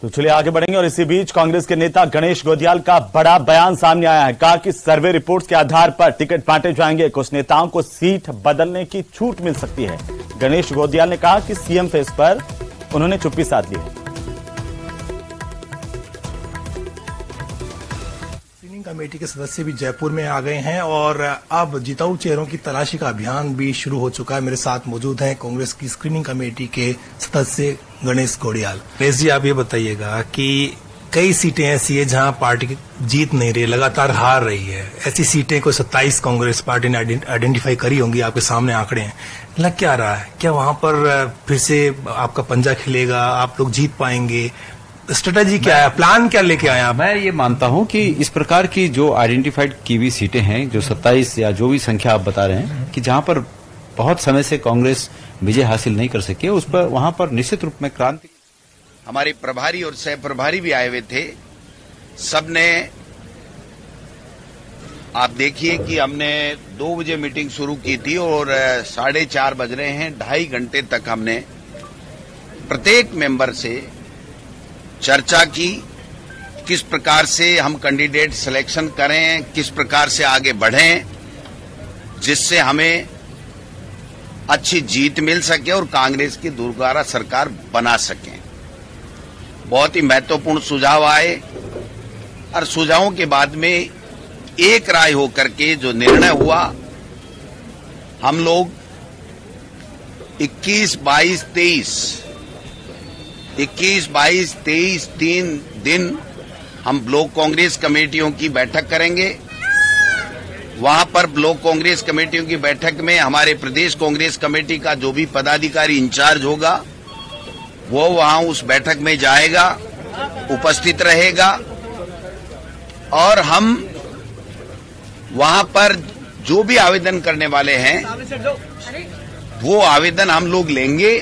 तो चलिए आगे बढ़ेंगे और इसी बीच कांग्रेस के नेता गणेश गोदियाल का बड़ा बयान सामने आया है। कहा कि सर्वे रिपोर्ट्स के आधार पर टिकट बांटे जाएंगे, कुछ नेताओं को सीट बदलने की छूट मिल सकती है। गणेश गोदियाल ने कहा कि सीएम फेस पर उन्होंने चुप्पी साध ली है। कमेटी के सदस्य भी जयपुर में आ गए हैं और अब जिताऊ चेहरों की तलाशी का अभियान भी शुरू हो चुका है। मेरे साथ मौजूद हैं कांग्रेस की स्क्रीनिंग कमेटी के सदस्य गणेश गोदियाल। गणेश जी, आप ये बताइएगा कि कई सीटें ऐसी है जहां पार्टी जीत नहीं रही, लगातार हार रही है। ऐसी सीटें को 27 कांग्रेस पार्टी ने आइडेंटिफाई करी होंगी, आपके सामने आंकड़े हैं। लग क्या रहा है, क्या वहां पर फिर से आपका पंजा खिलेगा, आप लोग जीत पाएंगे? स्ट्रेटेजी क्या है, प्लान क्या लेके आए आप? मैं ये मानता हूं कि इस प्रकार की जो आइडेंटिफाइड की हुई सीटें हैं, जो 27 या जो भी संख्या आप बता रहे हैं, कि जहां पर बहुत समय से कांग्रेस विजय हासिल नहीं कर सकी, उस पर वहां पर निश्चित रूप में क्रांति। हमारे प्रभारी और सह प्रभारी भी आए हुए थे। सबने, आप देखिए कि हमने 2 बजे मीटिंग शुरू की थी और 4:30 बज रहे हैं। 2.5 घंटे तक हमने प्रत्येक मेंबर से चर्चा की, किस प्रकार से हम कैंडिडेट सिलेक्शन करें, किस प्रकार से आगे बढ़ें, जिससे हमें अच्छी जीत मिल सके और कांग्रेस की दोबारा सरकार बना सकें। बहुत ही महत्वपूर्ण सुझाव आए और सुझावों के बाद में एक राय होकर के जो निर्णय हुआ, हम लोग 21, 22, 23 3 दिन हम ब्लॉक कांग्रेस कमेटियों की बैठक करेंगे। वहां पर ब्लॉक कांग्रेस कमेटियों की बैठक में हमारे प्रदेश कांग्रेस कमेटी का जो भी पदाधिकारी इंचार्ज होगा वो वहां उस बैठक में जाएगा, उपस्थित रहेगा और हम वहां पर जो भी आवेदन करने वाले हैं वो आवेदन हम लोग लेंगे।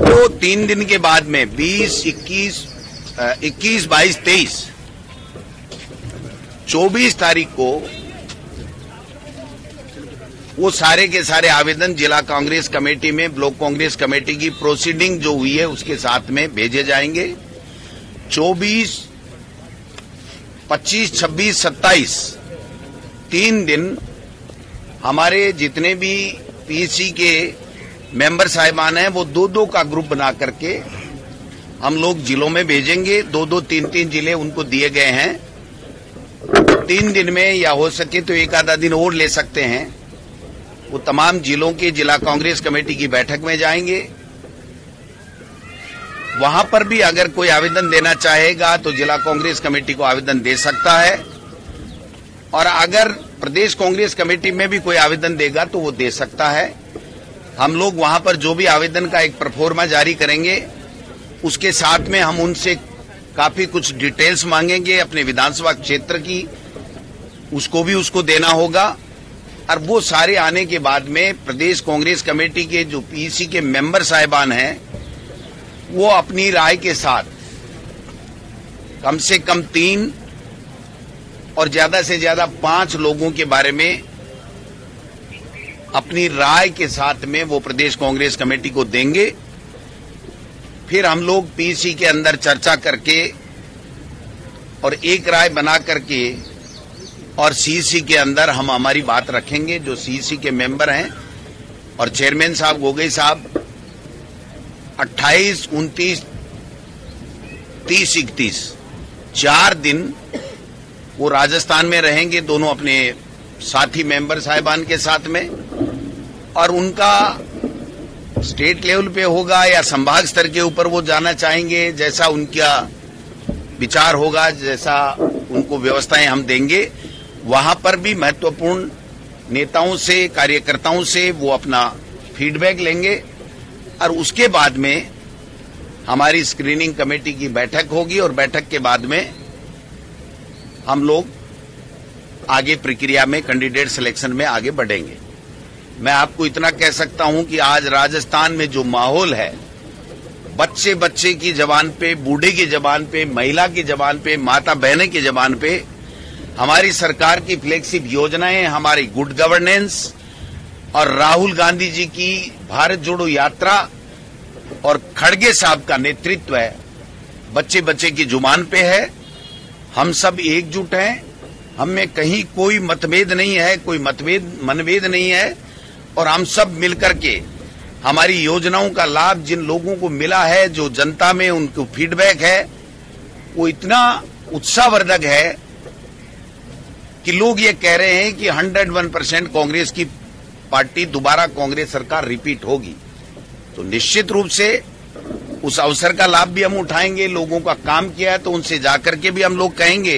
तो 3 दिन के बाद में 20, 21, 22, 23, 24 तारीख को वो सारे के सारे आवेदन जिला कांग्रेस कमेटी में ब्लॉक कांग्रेस कमेटी की प्रोसीडिंग जो हुई है उसके साथ में भेजे जाएंगे। 24, 25, 26, 27 3 दिन हमारे जितने भी पीसी के मेंबर साहिबान हैं वो 2-2 का ग्रुप बना करके हम लोग जिलों में भेजेंगे। 2-2, 3-3 जिले उनको दिए गए हैं। 3 दिन में या हो सके तो एक आधा दिन और ले सकते हैं। वो तमाम जिलों के जिला कांग्रेस कमेटी की बैठक में जाएंगे। वहां पर भी अगर कोई आवेदन देना चाहेगा तो जिला कांग्रेस कमेटी को आवेदन दे सकता है और अगर प्रदेश कांग्रेस कमेटी में भी कोई आवेदन देगा तो वो दे सकता है। हम लोग वहां पर जो भी आवेदन का एक प्रोफार्मा जारी करेंगे उसके साथ में हम उनसे काफी कुछ डिटेल्स मांगेंगे अपने विधानसभा क्षेत्र की, उसको देना होगा और वो सारे आने के बाद में प्रदेश कांग्रेस कमेटी के जो पीसी के मेंबर साहिबान हैं वो अपनी राय के साथ कम से कम 3 और ज्यादा से ज्यादा 5 लोगों के बारे में अपनी राय के साथ में वो प्रदेश कांग्रेस कमेटी को देंगे। फिर हम लोग पीसी के अंदर चर्चा करके और एक राय बना करके और सीसी के अंदर हम हमारी बात रखेंगे। जो सीसी के मेंबर हैं और चेयरमैन साहब गोगई साहब 28, 29, 30, 31 4 दिन वो राजस्थान में रहेंगे, दोनों अपने साथी मेंबर साहिबान के साथ में, और उनका स्टेट लेवल पे होगा या संभाग स्तर के ऊपर वो जाना चाहेंगे, जैसा उनका विचार होगा, जैसा उनको व्यवस्थाएं हम देंगे। वहां पर भी महत्वपूर्ण नेताओं से, कार्यकर्ताओं से वो अपना फीडबैक लेंगे और उसके बाद में हमारी स्क्रीनिंग कमेटी की बैठक होगी और बैठक के बाद में हम लोग आगे प्रक्रिया में कैंडिडेट सिलेक्शन में आगे बढ़ेंगे। मैं आपको इतना कह सकता हूं कि आज राजस्थान में जो माहौल है, बच्चे बच्चे की जबान पे, बूढ़े की जबान पे, महिला की जबान पे, माता बहने की जबान पे हमारी सरकार की फ्लैगशिप योजनाएं, हमारी गुड गवर्नेंस और राहुल गांधी जी की भारत जोड़ो यात्रा और खड़गे साहब का नेतृत्व है, बच्चे बच्चे की जुबान पे है। हम सब एकजुट हैं, हम में कहीं कोई मतभेद नहीं है, कोई मनभेद नहीं है, और हम सब मिलकर के हमारी योजनाओं का लाभ जिन लोगों को मिला है, जो जनता में उनको फीडबैक है, वो इतना उत्साहवर्धक है कि लोग ये कह रहे हैं कि 101% कांग्रेस की पार्टी दोबारा कांग्रेस सरकार रिपीट होगी। तो निश्चित रूप से उस अवसर का लाभ भी हम उठाएंगे। लोगों का काम किया है तो उनसे जाकर के भी हम लोग कहेंगे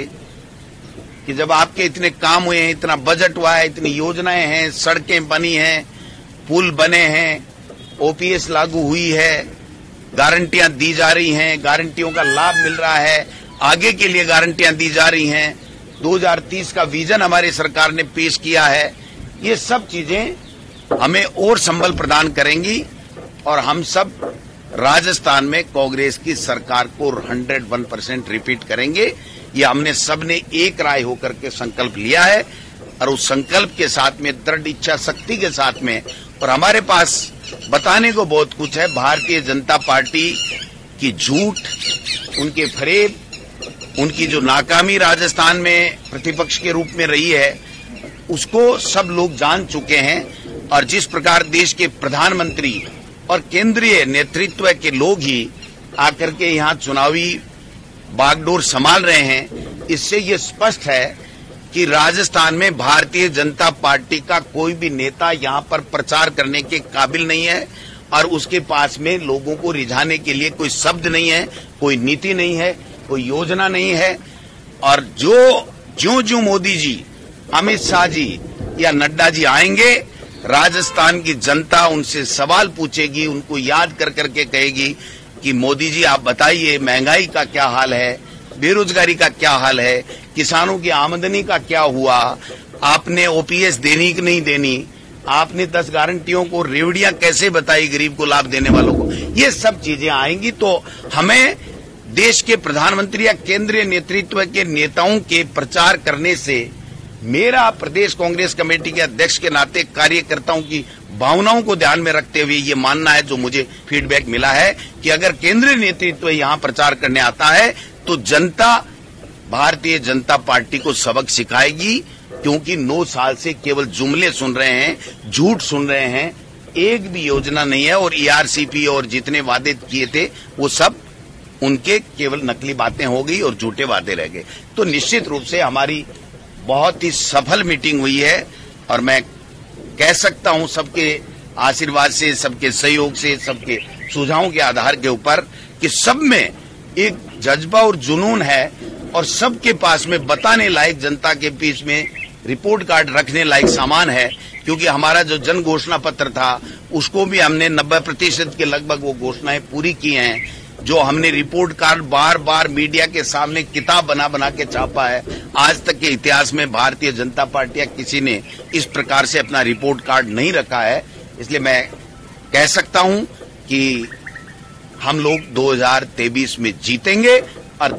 कि जब आपके इतने काम हुए हैं, इतना बजट हुआ है, इतनी योजनाएं हैं, सड़कें बनी हैं, पुल बने हैं, ओपीएस लागू हुई है, गारंटियां दी जा रही हैं, गारंटियों का लाभ मिल रहा है, आगे के लिए गारंटियां दी जा रही हैं, 2030 का विजन हमारी सरकार ने पेश किया है। ये सब चीजें हमें और संबल प्रदान करेंगी और हम सब राजस्थान में कांग्रेस की सरकार को 101% रिपीट करेंगे। ये हमने सबने एक राय होकर के संकल्प लिया है और उस संकल्प के साथ में दृढ़ इच्छा शक्ति के साथ में, और हमारे पास बताने को बहुत कुछ है। भारतीय जनता पार्टी की झूठ, उनके फरेब, उनकी जो नाकामी राजस्थान में प्रतिपक्ष के रूप में रही है, उसको सब लोग जान चुके हैं। और जिस प्रकार देश के प्रधानमंत्री और केंद्रीय नेतृत्व के लोग ही आकर के यहाँ चुनावी बागडोर संभाल रहे हैं, इससे ये स्पष्ट है कि राजस्थान में भारतीय जनता पार्टी का कोई भी नेता यहाँ पर प्रचार करने के काबिल नहीं है और उसके पास में लोगों को रिझाने के लिए कोई शब्द नहीं है, कोई नीति नहीं है, कोई योजना नहीं है। और ज्यों मोदी जी, अमित शाह जी या नड्डा जी आएंगे, राजस्थान की जनता उनसे सवाल पूछेगी, उनको याद कर करके कहेगी कि मोदी जी आप बताइए महंगाई का क्या हाल है, बेरोजगारी का क्या हाल है, किसानों की आमदनी का क्या हुआ, आपने ओपीएस देनी कि नहीं देनी, आपने 10 गारंटियों को रेवड़ियां कैसे बताई गरीब को लाभ देने वालों को। ये सब चीजें आएंगी तो हमें देश के प्रधानमंत्री या केंद्रीय नेतृत्व के नेताओं के प्रचार करने से, मेरा प्रदेश कांग्रेस कमेटी के अध्यक्ष के नाते कार्यकर्ताओं की भावनाओं को ध्यान में रखते हुए ये मानना है, जो मुझे फीडबैक मिला है, कि अगर केंद्रीय नेतृत्व यहाँ प्रचार करने आता है तो जनता भारतीय जनता पार्टी को सबक सिखाएगी, क्योंकि 9 साल से केवल जुमले सुन रहे हैं, झूठ सुन रहे हैं, एक भी योजना नहीं है। और ईआरसीपी और जितने वादे किए थे वो सब उनके केवल नकली बातें हो गई और झूठे वादे रह गए। तो निश्चित रूप से हमारी बहुत ही सफल मीटिंग हुई है और मैं कह सकता हूं सबके आशीर्वाद से, सबके सहयोग से, सबके सुझावों के आधार के ऊपर कि सब में एक जज्बा और जुनून है और सबके पास में बताने लायक, जनता के बीच में रिपोर्ट कार्ड रखने लायक सामान है। क्योंकि हमारा जो जन घोषणा पत्र था उसको भी हमने 90% के लगभग वो घोषणाएं पूरी की हैं। जो हमने रिपोर्ट कार्ड बार बार मीडिया के सामने किताब बना बना के छापा है, आज तक के इतिहास में भारतीय जनता पार्टी या किसी ने इस प्रकार से अपना रिपोर्ट कार्ड नहीं रखा है। इसलिए मैं कह सकता हूं कि हम लोग 2023 में जीतेंगे और